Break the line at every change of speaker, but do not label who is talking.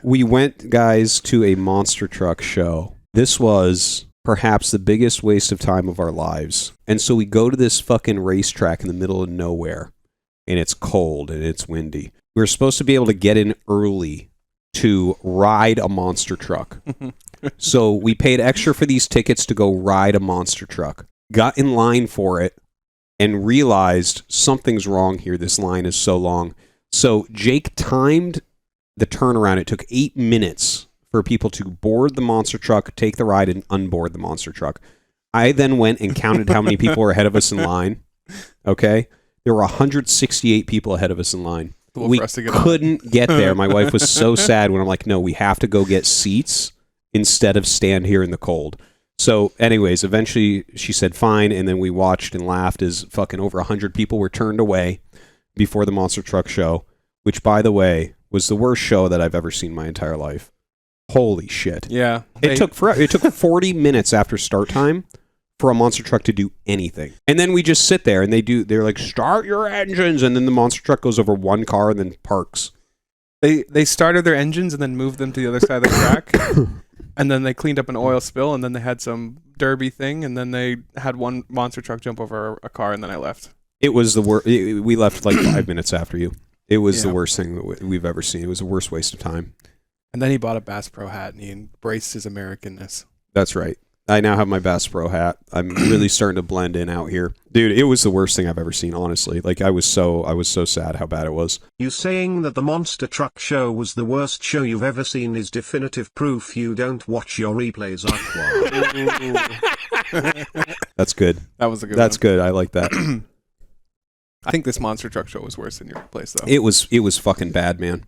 We went, guys, to a monster truck show. This was perhaps the biggest waste of time of our lives. And so we go to this fucking racetrack in the middle of nowhere, and it's cold and it's windy. We were supposed to be able to get in early to ride a monster truck. So we paid extra for these tickets to go ride a monster truck. Got in line for it and realized something's wrong here. This line is so long. So Jake timed the turnaround. It took 8 minutes for people to board the monster truck, take the ride, and unboard the monster truck. I then went and counted how many people were ahead of us in line. Okay? There were 168 people ahead of us in line. We couldn't get there. My wife was so sad when I'm like, no, we have to go get seats instead of stand here in the cold. So anyways, eventually she said fine, and then we watched and laughed as fucking over 100 people were turned away before the monster truck show, which, by the way, was the worst show that I've ever seen in my entire life. Holy shit.
Yeah.
It took 40 minutes after start time for a monster truck to do anything. And then we just sit there and they're like, start your engines, and then the monster truck goes over one car and then parks.
They started their engines and then moved them to the other side of the track. And then they cleaned up an oil spill, and then they had some derby thing, and then they had one monster truck jump over a car, and then I left.
It was the worst. We left like 5 minutes after you. It was the worst thing that we've ever seen. It was the worst waste of time.
And then he bought a Bass Pro hat, and he embraced his Americanness.
That's right. I now have my Bass Pro hat. I'm really starting to blend in out here. Dude, it was the worst thing I've ever seen, honestly. Like, I was so sad how bad it was.
You saying that the monster truck show was the worst show you've ever seen is definitive proof you don't watch your replays, Aqua.
That's good.
That was a good
That's
one.
good. I like that.
I think this monster truck show was worse than your place, though.
It was fucking bad, man.